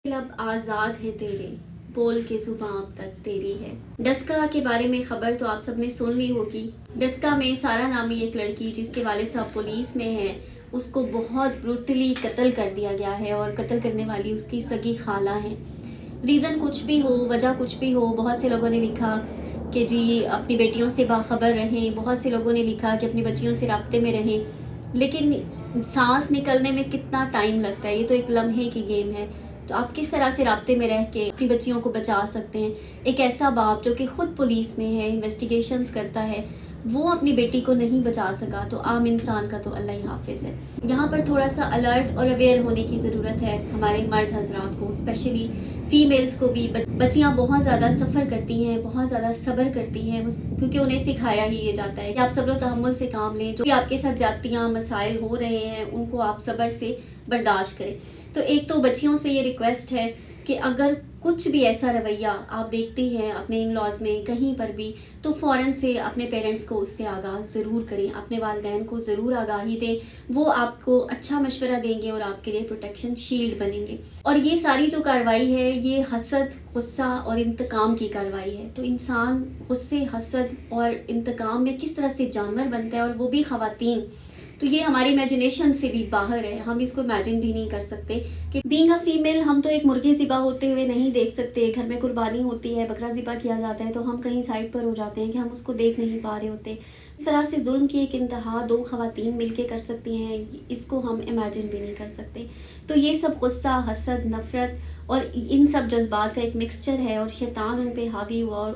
लब आज़ाद है तेरे, बोल के ज़ुबां अब तक तेरी है। डस्का के बारे में ख़बर तो आप सबने सुन ली होगी। डस्का में सारा नामी एक लड़की जिसके वालिद साहब पुलिस में है, उसको बहुत ब्रूटली कत्ल कर दिया गया है और कत्ल करने वाली उसकी सगी खाला है। रीज़न कुछ भी हो, वजह कुछ भी हो, बहुत से लोगों ने लिखा कि जी अपनी बेटियों से बाखबर रहें, बहुत से लोगों ने लिखा कि अपनी बच्चियों से राब्ते में रहें, लेकिन सांस निकलने में कितना टाइम लगता है, ये तो एक लम्हे की गेम है। तो आप किस तरह से राब्ते में रह के अपनी बच्चियों को बचा सकते हैं। एक ऐसा बाप जो कि ख़ुद पुलिस में है, इन्वेस्टिगेशंस करता है, वो अपनी बेटी को नहीं बचा सका, तो आम इंसान का तो अल्लाह ही हाफिज़ है। यहाँ पर थोड़ा सा अलर्ट और अवेयर होने की ज़रूरत है हमारे मर्द हजरात को, स्पेशली फ़ीमेल्स को भी। बच्चियाँ बहुत ज़्यादा सफ़र करती हैं, बहुत ज़्यादा सब्र करती हैं, क्योंकि उन्हें सिखाया ही ये जाता है कि आप सब्र तहम्मुल से काम लें। जो भी आपके साथ ज़्यादतियाँ मसाइल हो रहे हैं उनको आप सब्र से बर्दाश्त करें। तो एक तो बच्चियों से ये रिक्वेस्ट है कि अगर कुछ भी ऐसा रवैया आप देखती हैं अपने इन लॉज में कहीं पर भी, तो फ़ौरन से अपने पेरेंट्स को उससे आगाह ज़रूर करें, अपने वालिदैन को ज़रूर आगाही दें। वो आपको अच्छा मशवरा देंगे और आपके लिए प्रोटेक्शन शील्ड बनेंगे। और ये सारी जो कार्रवाई है ये हसद, गुस्सा और इंतकाम की कार्रवाई है। तो इंसान गुस्से, हसद और इंतकाम में किस तरह से जानवर बनता है, और वो भी ख़वातीन, तो ये हमारी इमेजिनेशन से भी बाहर है। हम इसको इमेजिन भी नहीं कर सकते कि बीइंग अ फीमेल हम तो एक मुर्गी ज़िबा होते हुए नहीं देख सकते। घर में कुर्बानी होती है, बकरा ज़िबा किया जाता है, तो हम कहीं साइड पर हो जाते हैं कि हम उसको देख नहीं पा रहे होते। इस तरह से जुल्म की एक इंतहा दो ख़वातीन मिलके कर सकती हैं, इसको हम इमेजिन भी नहीं कर सकते। तो ये सब गुस्सा, हसद, नफ़रत और इन सब जज्बात का एक मिक्सचर है, और शैतान उन पे हावी हुआ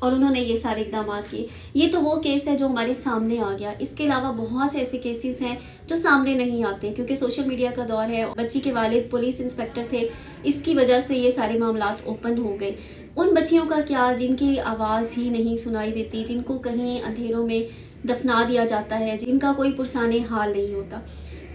और उन्होंने ये सारे इक़दाम किए। ये तो वो केस है जो हमारे सामने आ गया। इसके अलावा बहुत से ऐसे केसेस हैं जो सामने नहीं आते, क्योंकि सोशल मीडिया का दौर है। बच्ची के वालिद पुलिस इंस्पेक्टर थे, इसकी वजह से ये सारे मामलात ओपन हो गए। उन बच्चियों का क्या जिनकी आवाज़ ही नहीं सुनाई देती, जिनको कहीं अंधेरों में दफना दिया जाता है, जिनका कोई पुरसाने हाल नहीं होता।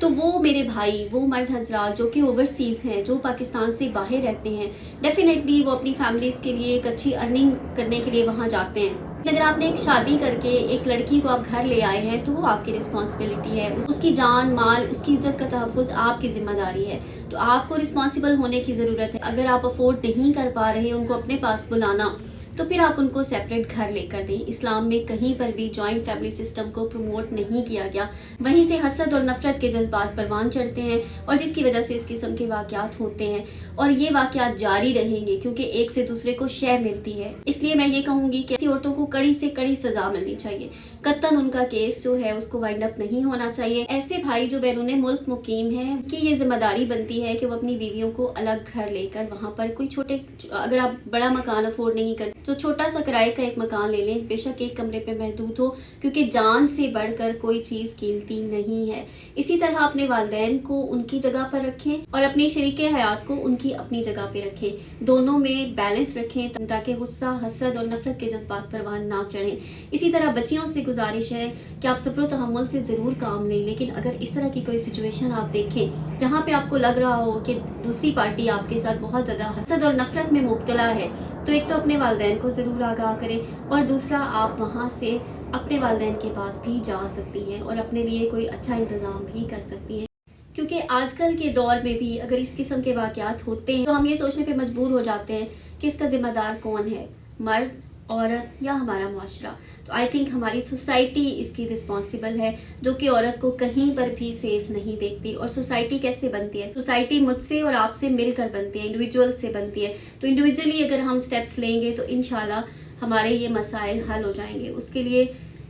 तो वो मेरे भाई, वो मर्द हजरात जो कि ओवरसीज़ हैं, जो पाकिस्तान से बाहर रहते हैं, डेफिनेटली वो अपनी फैमिलीज़ के लिए एक अच्छी अर्निंग करने के लिए वहाँ जाते हैं। अगर आपने एक शादी करके एक लड़की को आप घर ले आए हैं, तो वो आपकी रिस्पॉन्सिबिलिटी है। उसकी जान माल, उसकी इज़्ज़त का तहफ़्फ़ुज़ आपकी ज़िम्मेदारी है। तो आपको रिस्पॉन्सिबल होने की ज़रूरत है। अगर आप अफोर्ड नहीं कर पा रहे उनको अपने पास बुलाना, तो फिर आप उनको सेपरेट घर लेकर दें। इस्लाम में कहीं पर भी जॉइंट फैमिली सिस्टम को प्रमोट नहीं किया गया। वहीं से हसद और नफ़रत के जज्बात परवान चढ़ते हैं, और जिसकी वजह से इस किस्म के वाक़यात होते हैं, और ये वाक़यात जारी रहेंगे क्योंकि एक से दूसरे को शय मिलती है। इसलिए मैं ये कहूँगी कि ऐसी औरतों को कड़ी से कड़ी सज़ा मिलनी चाहिए। कत्तन उनका केस जो है उसको वाइंड अप नहीं होना चाहिए। ऐसे भाई जो बैरून मुल्क मुकीम हैं, कि ये जिम्मेदारी बनती है कि वो अपनी बीवियों को अलग घर लेकर वहाँ पर कोई छोटे, अगर आप बड़ा मकान अफोर्ड नहीं करते तो छोटा सा किराए का एक मकान ले लें, बेशक एक कमरे पे महदूद हो, क्योंकि जान से बढ़कर कोई चीज़ कीमती नहीं है। इसी तरह अपने वालिदैन को उनकी जगह पर रखें और अपने शरीके हयात को उनकी अपनी जगह पे रखें। दोनों में बैलेंस रखें ताकि गुस्सा, हसद और नफरत के जज्बात परवान ना चढ़ें। इसी तरह बच्चियों से गुजारिश है कि आप सब्र तहम्मुल से ज़रूर काम लें, लेकिन अगर इस तरह की कोई सिचुएशन आप देखें जहाँ पे आपको लग रहा हो कि दूसरी पार्टी आपके साथ बहुत ज़्यादा हसद और नफरत में मुब्तला है, तो एक तो अपने वालिदैन को ज़रूर आगाह करें, और दूसरा आप वहाँ से अपने वालिदैन के पास भी जा सकती हैं और अपने लिए कोई अच्छा इंतज़ाम भी कर सकती हैं। क्योंकि आजकल के दौर में भी अगर इस किस्म के वाक़यात होते हैं तो हम ये सोचने पे मजबूर हो जाते हैं कि इसका ज़िम्मेदार कौन है, मर्द, औरत या हमारा मुआशरा। तो आई थिंक हमारी सोसाइटी इसकी रिस्पॉन्सिबल है, जो कि औरत को कहीं पर भी सेफ नहीं देखती। और सोसाइटी कैसे बनती है? सोसाइटी मुझसे और आपसे मिलकर बनती है, इंडिविजुअल से बनती है। तो इंडिविजुअली अगर हम स्टेप्स लेंगे तो इंशाल्लाह हमारे ये मसाइल हल हो जाएंगे। उसके लिए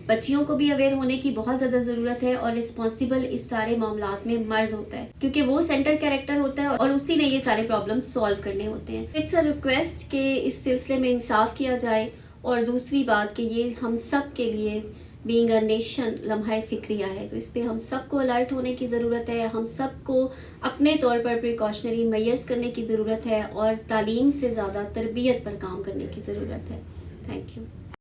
बच्चियों को भी अवेयर होने की बहुत ज़्यादा ज़रूरत है, और रिस्पॉन्सिबल इस सारे मामलात में मर्द होता है, क्योंकि वो सेंटर कैरेक्टर होता है और उसी ने ये सारे प्रॉब्लम सॉल्व करने होते हैं। इट्स अ रिक्वेस्ट कि इस सिलसिले में इंसाफ किया जाए, और दूसरी बात कि ये हम सब के लिए बीइंग अ नेशन लम्हा फिक्रिया है, तो इस पर हम सबको अलर्ट होने की ज़रूरत है। हम सबको अपने तौर पर प्रिकॉशनरी मेजर्स करने की ज़रूरत है, और तालीम से ज़्यादा तरबियत पर काम करने की ज़रूरत है। Thank you.